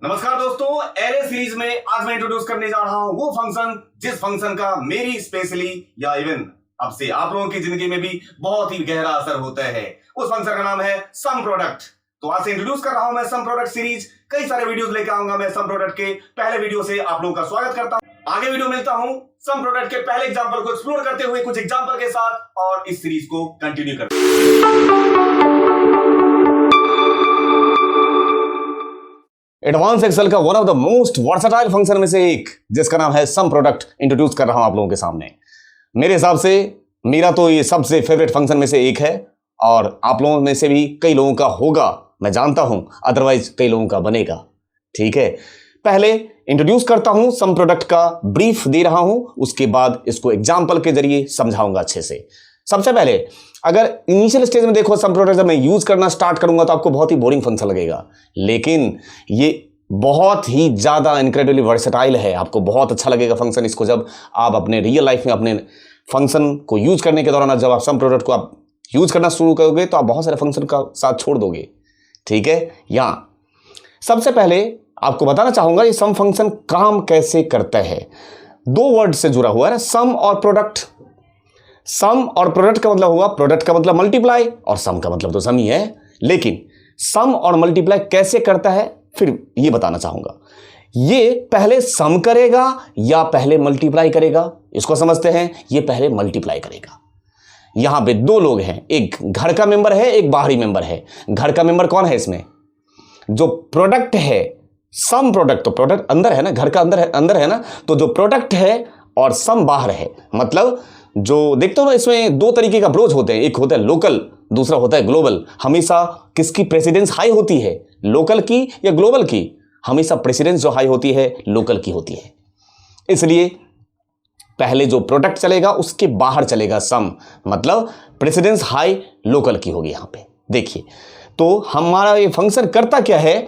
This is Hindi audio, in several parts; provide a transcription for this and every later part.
नमस्कार दोस्तों, एरे सीरीज में आज मैं इंट्रोड्यूस करने जा रहा हूं वो फंक्शन जिस फंक्शन का मेरी स्पेशली या इवन अब से आप लोगों की जिंदगी में भी बहुत ही गहरा असर होता है। उस फंक्शन का नाम है सम प्रोडक्ट। तो आज से इंट्रोड्यूस कर रहा हूं मैं सम प्रोडक्ट सीरीज। कई सारे वीडियोस लेकर आऊंगा मैं सम प्रोडक्ट के। पहले वीडियो से आप लोगों का स्वागत करता हूं। आगे वीडियो मिलता हूं सम प्रोडक्ट के पहले एग्जांपल को एक्सप्लोर करते हुए कुछ एग्जांपल के साथ और इस सीरीज को कंटिन्यू करते हैं। एडवांस एक्सेल का one of the most versatile function में से एक जिसका नाम है सम प्रोडक्ट इंट्रोड्यूस कर रहा हूं आप लोगों के सामने। मेरे हिसाब से मेरा तो ये सबसे फेवरेट फंक्शन में से एक है और आप लोगों में से भी कई लोगों का होगा, मैं जानता हूं, अदरवाइज कई लोगों का बनेगा। ठीक है, पहले इंट्रोड्यूस करता हूं सम प्रोडक्ट का ब्रीफ दे रहा हूं, उसके बाद इसको एग्जाम्पल के जरिए समझाऊंगा अच्छे से। सबसे पहले अगर इनिशियल स्टेज में देखो सम प्रोडक्ट जब मैं यूज करना स्टार्ट करूंगा तो आपको बहुत ही बोरिंग फंक्शन लगेगा, लेकिन ये बहुत ही ज्यादा इनक्रेडिबली वर्सेटाइल है। आपको बहुत अच्छा लगेगा फंक्शन इसको जब आप अपने रियल लाइफ में अपने फंक्शन को यूज करने के दौरान जब आप सम प्रोडक्ट को आप यूज करना शुरू करोगे तो आप बहुत सारे फंक्शन का साथ छोड़ दोगे। ठीक है, यहां सबसे पहले आपको बताना चाहूंगा ये सम फंक्शन काम कैसे करता है। दो वर्ड से जुड़ा हुआ है, सम और प्रोडक्ट। सम और प्रोडक्ट का मतलब हुआ, प्रोडक्ट का मतलब मल्टीप्लाई और सम का मतलब तो सम ही है, लेकिन सम और मल्टीप्लाई कैसे करता है फिर ये बताना चाहूंगा। ये पहले सम करेगा या पहले मल्टीप्लाई करेगा, इसको समझते हैं। ये पहले मल्टीप्लाई करेगा। यहां पे दो लोग हैं, एक घर का मेंबर है, एक बाहरी मेंबर है। घर का मेंबर कौन है इसमें? जो प्रोडक्ट है, सम प्रोडक्ट, तो प्रोडक्ट अंदर है ना, घर का अंदर है ना, तो जो प्रोडक्ट है और सम बाहर है। मतलब जो देखते हो ना, इसमें दो तरीके का अप्रोच होते हैं, एक होता है लोकल, दूसरा होता है ग्लोबल। हमेशा किसकी प्रेसिडेंस हाई होती है, लोकल की या ग्लोबल की? हमेशा प्रेसिडेंस जो हाई होती है लोकल की होती है। इसलिए पहले जो प्रोडक्ट चलेगा उसके बाहर चलेगा सम, मतलब प्रेसिडेंस हाई लोकल की होगी। यहां पे देखिए, तो हमारा ये फंक्शन करता क्या है,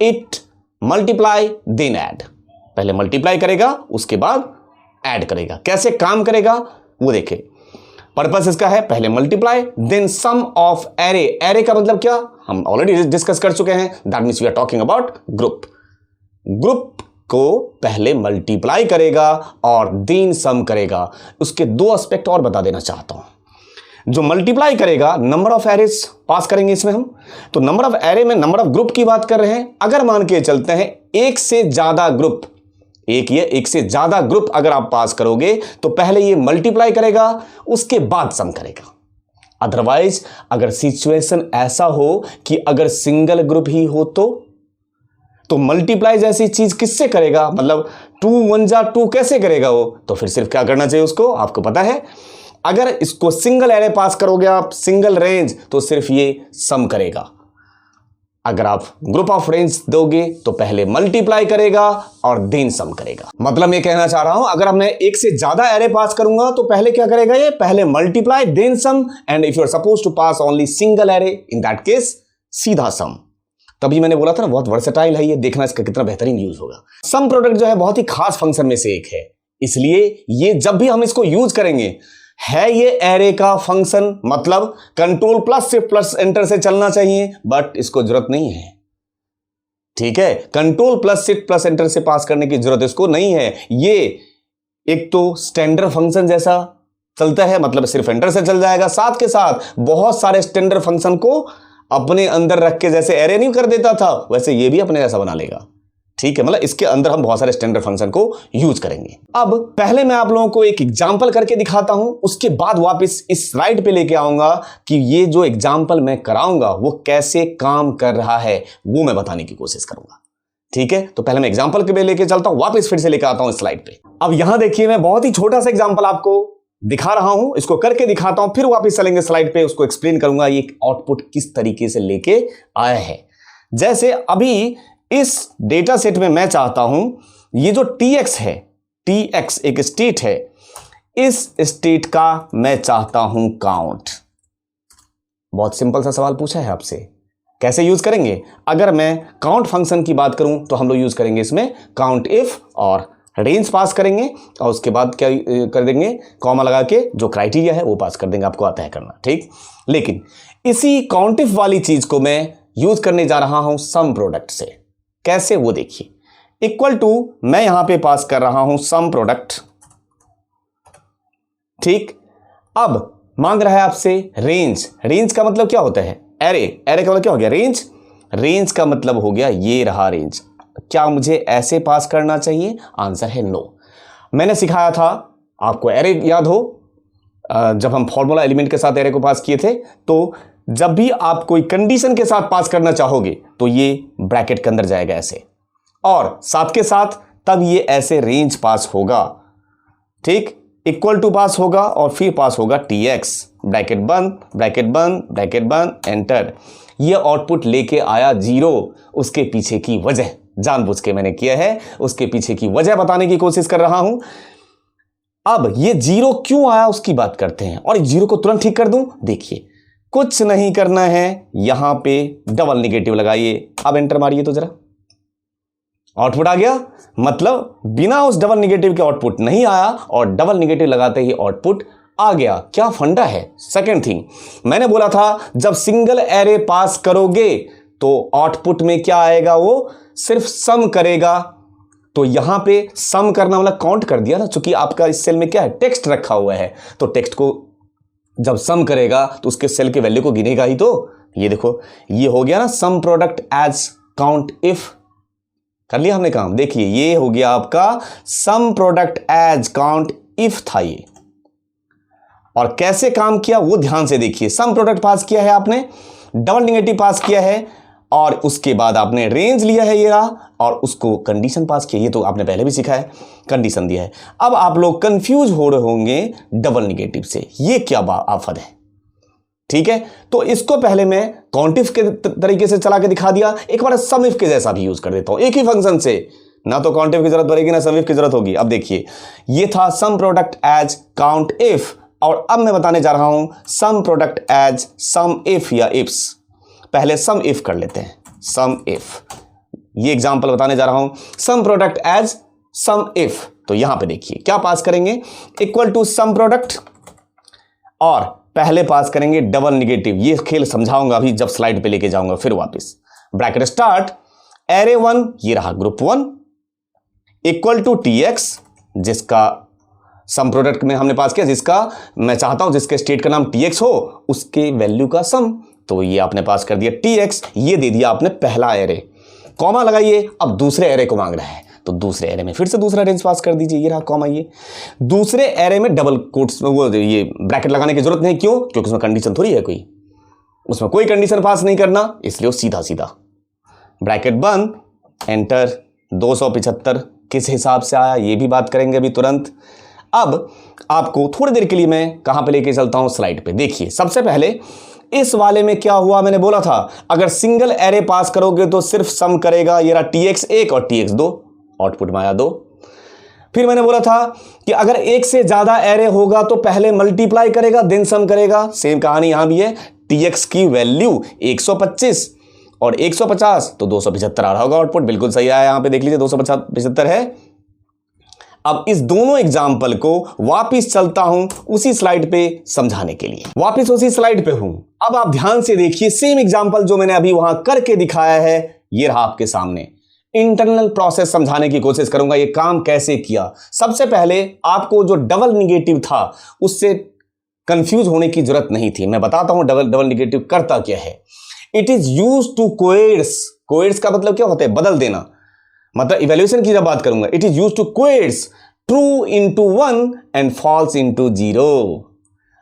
इट मल्टीप्लाई देन ऐड। पहले मल्टीप्लाई करेगा उसके बाद ऐड करेगा। कैसे काम करेगा वो देखें। पर्पस इसका है पहले multiply then sum of array. Array का मतलब क्या हम ऑलरेडी डिस्कस कर चुके हैं, that means we are talking about group. Group को पहले मल्टीप्लाई करेगा और देन सम करेगा। उसके दो एस्पेक्ट और बता देना चाहता हूं। जो मल्टीप्लाई करेगा, नंबर ऑफ एरेस पास करेंगे इसमें हम, तो नंबर ऑफ एरे में नंबर ऑफ ग्रुप की बात कर रहे हैं। अगर मान के चलते हैं एक से ज्यादा ग्रुप, एक से ज्यादा ग्रुप अगर आप पास करोगे तो पहले ये मल्टीप्लाई करेगा उसके बाद सम करेगा। अदरवाइज अगर सिचुएशन ऐसा हो कि अगर सिंगल ग्रुप ही हो तो मल्टीप्लाई जैसी चीज किससे करेगा, मतलब 2 1 जा 2 कैसे करेगा वो? तो फिर सिर्फ क्या करना चाहिए उसको, आपको पता है, अगर इसको सिंगल एरे पास करोगे आप, सिंगल रेंज, तो सिर्फ ये सम करेगा। अगर आप ग्रुप ऑफ रेंज दोगे तो पहले मल्टीप्लाई करेगा और देन सम करेगा। मतलब मैं कहना चाह रहा हूं, अगर मैं एक से ज्यादा एरे पास करूंगा तो पहले क्या करेगा, ये पहले multiply then sum, and if you are suppose to pass only single array, in that case सीधा सम। तभी मैंने बोला था ना बहुत वर्सेटाइल है ये, देखना इसका कितना बेहतरीन यूज होगा। सम प्रोडक्ट जो है बहुत ही खास फंक्शन में से एक है, इसलिए ये जब भी हम इसको यूज करेंगे है ये एरे का फंक्शन, मतलब Ctrl+Shift+Enter से चलना चाहिए, बट इसको जरूरत नहीं है। ठीक है, Ctrl+Shift+Enter से पास करने की जरूरत इसको नहीं है। ये एक तो स्टैंडर्ड फंक्शन जैसा चलता है, मतलब सिर्फ एंटर से चल जाएगा, साथ के साथ बहुत सारे स्टैंडर्ड फंक्शन को अपने अंदर रख के, जैसे एरे नहीं कर देता था वैसे ये भी अपने जैसा बना लेगा। ठीक है, मतलब इसके अंदर हम बहुत सारे स्टैंडर्ड फंक्शन को यूज करेंगे। अब पहले मैं आप लोगों को एक एग्जांपल करके दिखाता हूं, उसके बाद वापस इस स्लाइड पे लेके आऊंगा कि ये जो एग्जांपल मैं कराऊंगा वो कैसे काम कर रहा है, वो मैं बताने की कोशिश करूंगा। ठीक है, तो पहले मैं एग्जांपल के पे लेके चलता हूं, वापस फिर से लेके आता हूं स्लाइड पे। अब यहां देखिए, मैं बहुत ही छोटा सा एग्जाम्पल आपको दिखा रहा हूं, इसको करके दिखाता हूं, फिर वापस चलेंगे स्लाइड पे, उसको एक्सप्लेन करूंगा ये आउटपुट किस तरीके से लेके आया है। जैसे अभी इस डेटा सेट में मैं चाहता हूं ये जो tx है, tx एक स्टेट है, इस स्टेट का मैं चाहता हूं काउंट। बहुत सिंपल सा सवाल पूछा है आपसे, कैसे यूज करेंगे? अगर मैं काउंट फंक्शन की बात करूं तो हम लोग यूज करेंगे इसमें काउंट इफ और रेंज पास करेंगे और उसके बाद क्या कर देंगे, कॉमा लगा के जो क्राइटेरिया है वो पास कर देंगे, आपको आता है करना। ठीक, लेकिन इसी काउंट इफ वाली चीज को मैं यूज करने जा रहा हूं सम प्रोडक्ट से। कैसे वो देखिए। इक्वल टू मैं यहां पे पास कर रहा हूं सम प्रोडक्ट, ठीक। अब मांग रहा है आपसे रेंज। रेंज का मतलब क्या होता है? एरे। एरे का मतलब क्या हो गया? रेंज। रेंज का मतलब हो गया ये रहा रेंज। क्या मुझे ऐसे पास करना चाहिए? आंसर है नो। मैंने सिखाया था आपको, एरे याद हो, जब हम फॉर्मूला एलिमेंट के साथ एरे को पास किए थे, तो जब भी आप कोई कंडीशन के साथ पास करना चाहोगे तो ये ब्रैकेट के अंदर जाएगा ऐसे, और साथ के साथ तब ये ऐसे रेंज पास होगा, ठीक। इक्वल टू पास होगा और फिर पास होगा tx, ब्रैकेट बंद, ब्रैकेट बंद, ब्रैकेट बंद, एंटर। ये आउटपुट लेके आया 0। उसके पीछे की वजह जानबूझ के मैंने किया है, उसके पीछे की वजह बताने की कोशिश कर रहा हूं। अब ये 0 क्यों आया उसकी बात करते हैं, और 0 को तुरंत ठीक कर दूं। देखिए कुछ नहीं करना है, यहां पे डबल निगेटिव लगाइए। अब एंटर मारिए तो जरा, आउटपुट आ गया। मतलब बिना उस डबल निगेटिव के आउटपुट नहीं आया, और डबल निगेटिव लगाते ही आउटपुट आ गया। क्या फंडा है। सेकंड थिंग, मैंने बोला था जब सिंगल एरे पास करोगे तो आउटपुट में क्या आएगा? वो सिर्फ सम करेगा। तो यहां पे सम करना मतलब काउंट कर दिया ना, चूंकि आपका इस सेल में क्या है? टेक्स्ट रखा हुआ है, तो टेक्स्ट को जब सम करेगा तो उसके सेल के वैल्यू को गिनेगा ही। तो ये देखो, ये हो गया ना some product as count if. कर लिया हमने काम। देखिए ये हो गया आपका some product as count if था ये। और कैसे काम किया वो ध्यान से देखिए। सम प्रोडक्ट पास किया है आपने, डबल निगेटिव पास किया है, और उसके बाद आपने रेंज लिया है ये रहा, और उसको कंडीशन पास किया। ये तो आपने पहले भी सीखा है, कंडीशन दिया है। अब आप लोग कंफ्यूज हो रहे होंगे डबल निगेटिव से, ये क्या आफत है, ठीक है। तो इसको पहले मैं काउंटिफ के तरीके से चला के दिखा दिया, एक बार समिफ के जैसा भी यूज कर देता हूं। एक ही फंक्शन से ना तो काउंटिफ की जरूरत पड़ेगी ना समिफ की जरूरत होगी। अब देखिए ये था some product as count if, और अब मैं बताने जा रहा हूं some product as some if या इफ्स। पहले सम इफ कर लेते हैं, सम इफ। ये एग्जांपल बताने जा रहा हूं some product as some if. तो यहां पे देखिए क्या पास करेंगे, इक्वल टू सम प्रोडक्ट, और पहले पास करेंगे डबल निगेटिव। ये खेल समझाऊंगा अभी जब स्लाइड पे लेके जाऊंगा फिर वापस। ब्रैकेट स्टार्ट, एरे 1 ये रहा ग्रुप 1, इक्वल टू tx, जिसका सम प्रोडक्ट में हमने पास किया, जिसका मैं चाहता हूं जिसके स्टेट का नाम tx हो उसके वैल्यू का सम। तो ये आपने पास कर दिया tx, ये दे दिया आपने पहला एरे। कॉमा लगाइए, अब दूसरे एरे को मांग रहा है, तो दूसरे एरे में फिर से दूसरा रेंज पास कर दीजिए। ये रहा कॉमा। ये दूसरे एरे में डबल कोट्स में वो ये ब्रैकेट लगाने की जरूरत नहीं। क्यों? क्योंकि उसमें कंडीशन थोड़ी है कोई, उसमें कोई कंडीशन पास नहीं करना, इसलिए वो सीधा सीधा ब्रैकेट बंद, एंटर। 275 किस हिसाब से आया ये भी बात करेंगे अभी तुरंत। अब आपको थोड़ी देर के लिए मैं कहां पे लेके चलता हूं, स्लाइड पे। देखिए सबसे पहले इस वाले में क्या हुआ, मैंने बोला था अगर सिंगल एरे पास करोगे तो सिर्फ सम करेगा। ये रहा tx 1 और tx 2, आउटपुट में आया 2। फिर मैंने बोला था कि अगर एक से ज्यादा एरे होगा तो पहले मल्टीप्लाई करेगा देन सम करेगा। सेम कहानी यहां भी है। tx की वैल्यू 125 और 150 तो 275 आ रहा होगा आउटपुट। बिल्कुल सही आया, यहां पे देख लीजिए 275 है। अब इस दोनों एग्जाम्पल को वापिस चलता हूं उसी स्लाइड पे समझाने के लिए। वापिस उसी स्लाइड पे हूं। अब आप ध्यान से देखिए, सेम एग्जाम्पल जो मैंने अभी वहां करके दिखाया है ये रहा आपके सामने। इंटरनल प्रोसेस समझाने की कोशिश करूंगा ये काम कैसे किया। सबसे पहले आपको जो डबल निगेटिव था उससे कंफ्यूज होने की जरूरत नहीं थी। मैं बताता हूं डबल निगेटिव करता क्या है। It is use to codes. Codes का मतलब क्या होता है? बदल देना। मतलब इवैल्यूएशन की जब बात करूंगा, it is use to codes true into 1 and false into 0।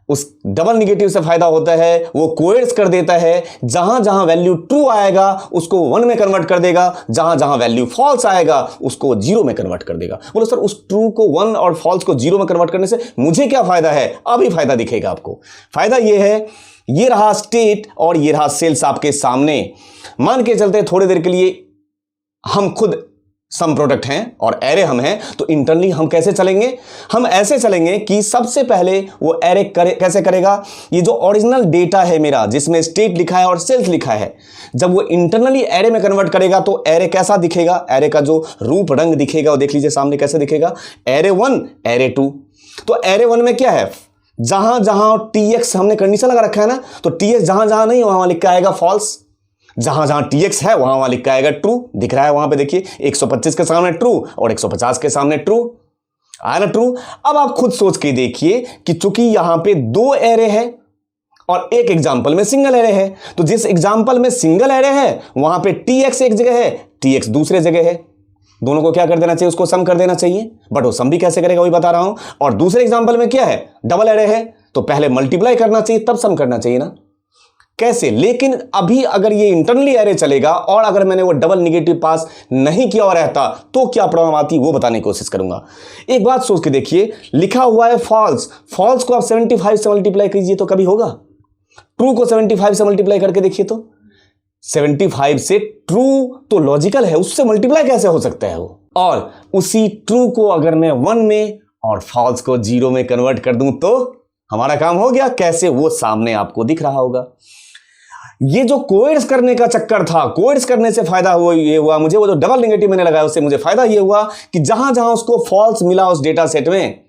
उस डबल निगेटिव से फायदा होता है, वो कोएड्स कर देता है। जहां जहां वैल्यू ट्रू आएगा उसको 1 में कन्वर्ट कर देगा, जहां जहां वैल्यू फॉल्स आएगा उसको 0 में कन्वर्ट कर देगा। बोलो सर उस ट्रू को 1 और फॉल्स को 0 में कन्वर्ट करने से मुझे क्या फायदा है? अभी फायदा दिखेगा आपको। फायदा ये है, ये रहा स्टेट और ये रहा सेल्स आपके सामने। मान के चलते थोड़ी देर के लिए हम खुद सम प्रोडक्ट हैं और एरे हम हैं, तो इंटरनली हम कैसे चलेंगे? हम ऐसे चलेंगे कि सबसे पहले वो एरे कैसे करेगा, ये जो ओरिजिनल डेटा है मेरा जिसमें स्टेट लिखा है और सेल्स लिखा है, जब वो इंटरनली एरे में कन्वर्ट करेगा तो एरे कैसा दिखेगा? एरे का जो रूप रंग दिखेगा वो देख लीजिए सामने कैसे दिखेगा। Array 1 array 2। तो एरे 1 में क्या है? जहां जहां tx हमने कंडीशन लगा रखा है ना, तो tx जहां जहां नहीं वहां लिखा आएगा फॉल्स। जहां जहां tx है वहां वहां लिखा आएगा ट्रू, दिख रहा है वहां पे देखिए 125 के सामने ट्रू और 150 के सामने ट्रू, आया ना ट्रू। अब आप खुद सोच के देखिए कि चूंकि यहां पे दो एरे है और एक एग्जाम्पल में सिंगल एरे है, तो जिस एग्जाम्पल में सिंगल एरे है वहां पे tx एक जगह है, tx दूसरे जगह है, दोनों को क्या कर देना चाहिए, उसको सम कर देना चाहिए। बट वो सम भी कैसे करेगा वही बता रहा हूं। और दूसरे एग्जाम्पल में क्या है, डबल एरे है, तो पहले मल्टीप्लाई करना चाहिए तब सम करना चाहिए ना, कैसे। लेकिन अभी अगर ये इंटरनली एरे चलेगा और अगर मैंने वो डबल निगेटिव पास नहीं किया और रहता तो क्या प्रॉब्लम आती वो बताने की कोशिश करूंगा। एक बात सोच के देखिए, लिखा हुआ है फॉल्स, फॉल्स को आप 75 से मल्टीप्लाई कीजिए तो कभी होगा, ट्रू को 75 से मल्टीप्लाई करके देखिए तो 75 से ट्रू तो लॉजिकल है, उससे मल्टीप्लाई कैसे हो सकता है वो। और उसी ट्रू को अगर मैं 1 में और फॉल्स को 0 में कन्वर्ट कर दूं तो हमारा काम हो गया। कैसे, वो सामने आपको दिख रहा होगा। ये जो कोएड्स करने का चक्कर था, कोएड्स करने से फायदा हुआ ये हुआ मुझे, वो जो डबल नेगेटिव मैंने लगाया उससे मुझे फायदा ये हुआ कि जहां जहां उसको फॉल्स मिला उस डेटा सेट में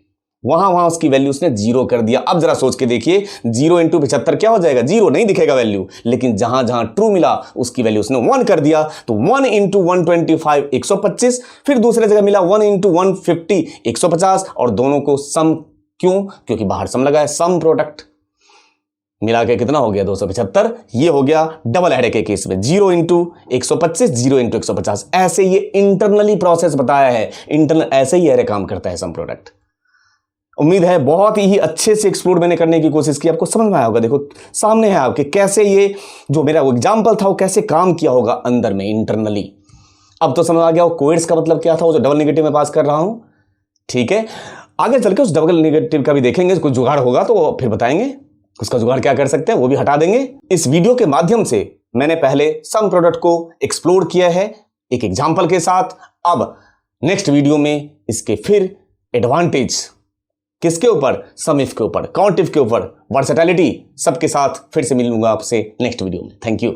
वहां वहां उसकी वैल्यू उसने 0 कर दिया। अब जरा सोच के देखिए, 0 इंटू 75 क्या हो जाएगा, 0 नहीं दिखेगा वैल्यू, लेकिन जहां जहां ट्रू मिला उसकी वैल्यू उसने 1 कर दिया। तो 1 इंटू 125 125, फिर दूसरे जगह मिला 1 इंटू 150 150, और दोनों को सम, क्यों, क्योंकि बाहर सम लगा है, सम प्रोडक्ट मिला के कितना हो गया 275। ये हो गया डबल एरे के केस में 0 इंटू 125 0 इंटू 150। ऐसे ये इंटरनली प्रोसेस बताया है, इंटरनल ऐसे ही एरे काम करता है सम प्रोडक्ट। उम्मीद है बहुत ही अच्छे से एक्सप्लोर मैंने करने की कोशिश की, आपको समझ में आया होगा। देखो सामने है आपके कैसे ये जो मेरा वो एग्जाम्पल था वो कैसे काम किया होगा अंदर में इंटरनली। अब तो समझ आ गया वो कोएड्स का मतलब क्या था, वो जो डबल नेगेटिव में पास कर रहा हूं। ठीक है, आगे चल के उस डबल नेगेटिव का भी देखेंगे, कुछ जुगाड़ होगा तो फिर बताएंगे उसका जुगाड़ क्या कर सकते हैं, वो भी हटा देंगे। इस वीडियो के माध्यम से मैंने पहले सम प्रोडक्ट को एक्सप्लोर किया है एक एग्जाम्पल के साथ। अब नेक्स्ट वीडियो में इसके फिर एडवांटेज किसके ऊपर, समिफ के ऊपर, काउंटिफ के ऊपर, वर्सेटैलिटी सबके साथ फिर से मिलूंगा आपसे नेक्स्ट वीडियो में। Thank you.